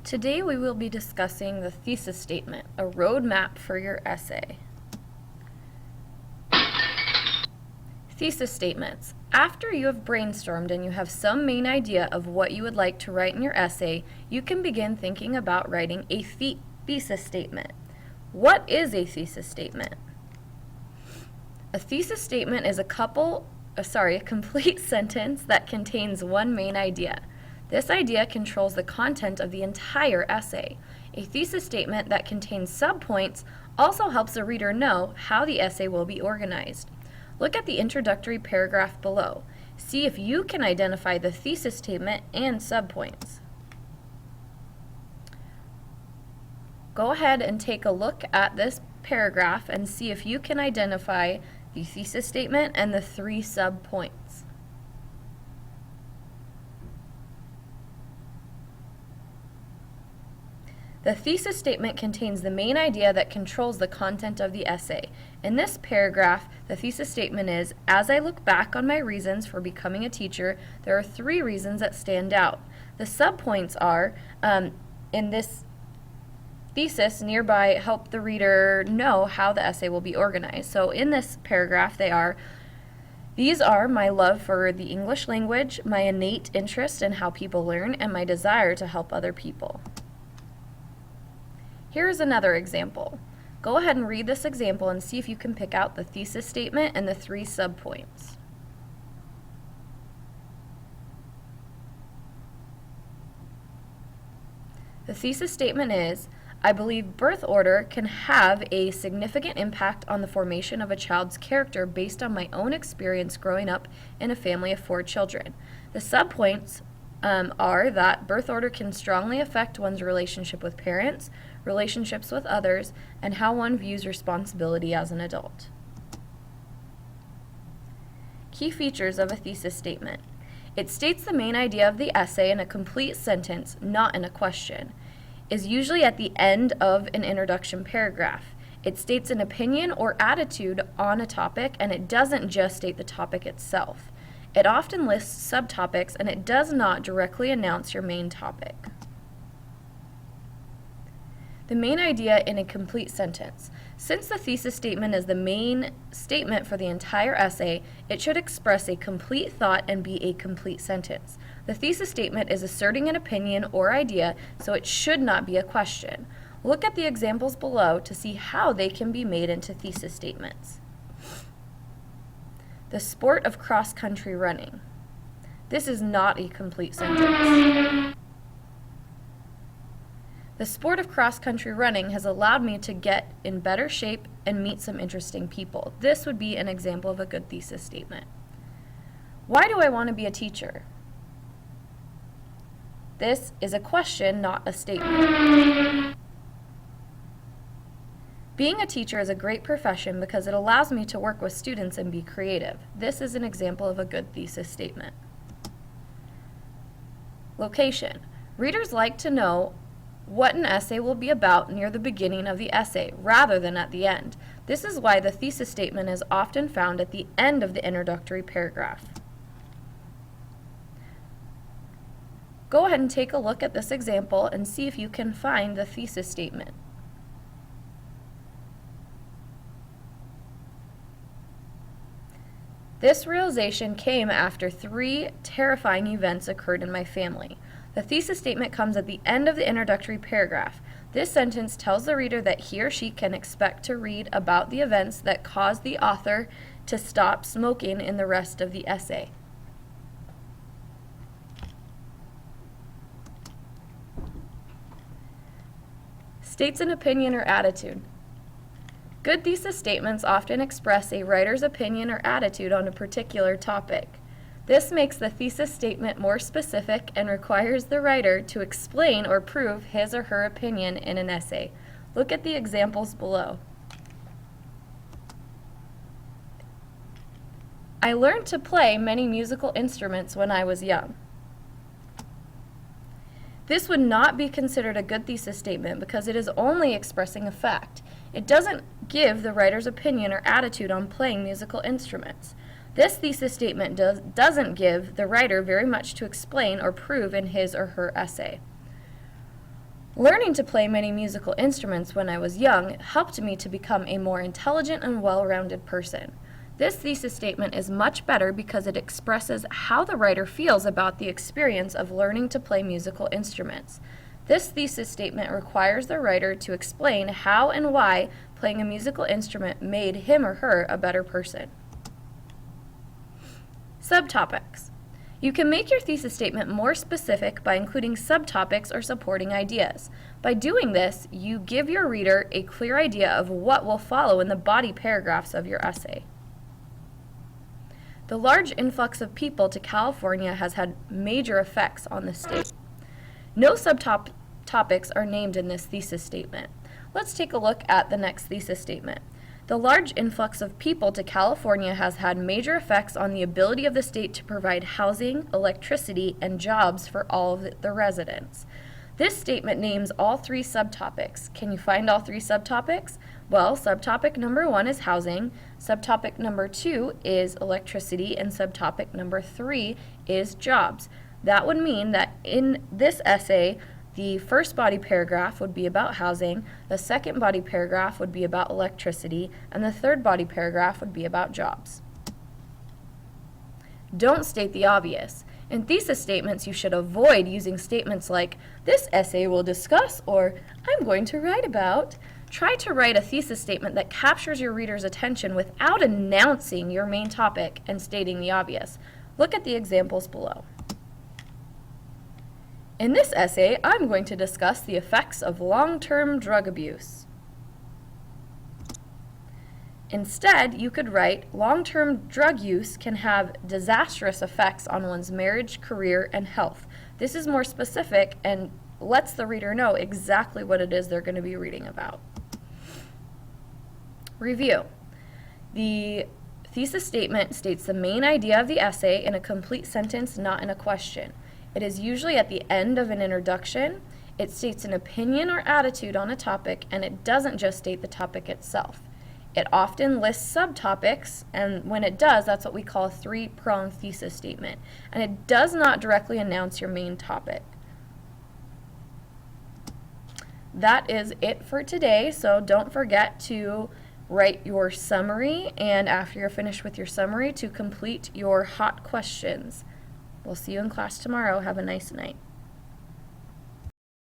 Today we will be discussing the thesis statement, a roadmap for your essay. Thesis statements. After you have brainstormed and you have some main idea of what you would like to write in your essay, you can begin thinking about writing a thesis statement. What is a thesis statement? A thesis statement is a complete sentence that contains one main idea. This idea controls the content of the entire essay. A thesis statement that contains subpoints also helps the reader know how the essay will be organized. Look at the introductory paragraph below. See if you can identify the thesis statement and subpoints. Go ahead and take a look at this paragraph and see if you can identify the thesis statement and the 3 subpoints. The thesis statement contains the main idea that controls the content of the essay. In this paragraph, the thesis statement is, as I look back on my reasons for becoming a teacher, there are 3 reasons that stand out. The subpoints are, in this thesis, nearby help the reader know how the essay will be organized. So in this paragraph, these are my love for the English language, my innate interest in how people learn, and my desire to help other people. Here is another example. Go ahead and read this example and see if you can pick out the thesis statement and the 3 subpoints. The thesis statement is, I believe birth order can have a significant impact on the formation of a child's character based on my own experience growing up in a family of 4 children. The subpoints are that birth order can strongly affect one's relationship with parents, relationships with others, and how one views responsibility as an adult. Key features of a thesis statement. It states the main idea of the essay in a complete sentence, not in a question. Is usually at the end of an introduction paragraph. It states an opinion or attitude on a topic, and it doesn't just state the topic itself. It often lists subtopics, and it does not directly announce your main topic. The main idea in a complete sentence. Since the thesis statement is the main statement for the entire essay, it should express a complete thought and be a complete sentence. The thesis statement is asserting an opinion or idea, so it should not be a question. Look at the examples below to see how they can be made into thesis statements. The sport of cross-country running. This is not a complete sentence. The sport of cross-country running has allowed me to get in better shape and meet some interesting people. This would be an example of a good thesis statement. Why do I want to be a teacher? This is a question, not a statement. Being a teacher is a great profession because it allows me to work with students and be creative. This is an example of a good thesis statement. Location. Readers like to know what an essay will be about near the beginning of the essay, rather than at the end. This is why the thesis statement is often found at the end of the introductory paragraph. Go ahead and take a look at this example and see if you can find the thesis statement. This realization came after 3 terrifying events occurred in my family. The thesis statement comes at the end of the introductory paragraph. This sentence tells the reader that he or she can expect to read about the events that caused the author to stop smoking in the rest of the essay. States an opinion or attitude. Good thesis statements often express a writer's opinion or attitude on a particular topic. This makes the thesis statement more specific and requires the writer to explain or prove his or her opinion in an essay. Look at the examples below. I learned to play many musical instruments when I was young. This would not be considered a good thesis statement because it is only expressing a fact. It doesn't give the writer's opinion or attitude on playing musical instruments. This thesis statement doesn't give the writer very much to explain or prove in his or her essay. Learning to play many musical instruments when I was young helped me to become a more intelligent and well-rounded person. This thesis statement is much better because it expresses how the writer feels about the experience of learning to play musical instruments. This thesis statement requires the writer to explain how and why playing a musical instrument made him or her a better person. Subtopics. You can make your thesis statement more specific by including subtopics or supporting ideas. By doing this, you give your reader a clear idea of what will follow in the body paragraphs of your essay. The large influx of people to California has had major effects on the state. No subtopics are named in this thesis statement. Let's take a look at the next thesis statement. The large influx of people to California has had major effects on the ability of the state to provide housing, electricity, and jobs for all of the residents. This statement names all three subtopics. Can you find all three subtopics? Well, subtopic number 1 is housing, subtopic number 2 is electricity, and subtopic number 3 is jobs. That would mean that in this essay, the first body paragraph would be about housing, the second body paragraph would be about electricity, and the third body paragraph would be about jobs. Don't state the obvious. In thesis statements, you should avoid using statements like, "This essay will discuss," or "I'm going to write about." Try to write a thesis statement that captures your reader's attention without announcing your main topic and stating the obvious. Look at the examples below. In this essay, I'm going to discuss the effects of long-term drug abuse. Instead, you could write, long-term drug use can have disastrous effects on one's marriage, career, and health. This is more specific and lets the reader know exactly what it is they're going to be reading about. Review. The thesis statement states the main idea of the essay in a complete sentence, not in a question. It is usually at the end of an introduction. It states an opinion or attitude on a topic, and it doesn't just state the topic itself. It often lists subtopics, and when it does, that's what we call a three-pronged thesis statement. And it does not directly announce your main topic. That is it for today, so don't forget to write your summary, and after you're finished with your summary, to complete your hot questions. We'll see you in class tomorrow. Have a nice night.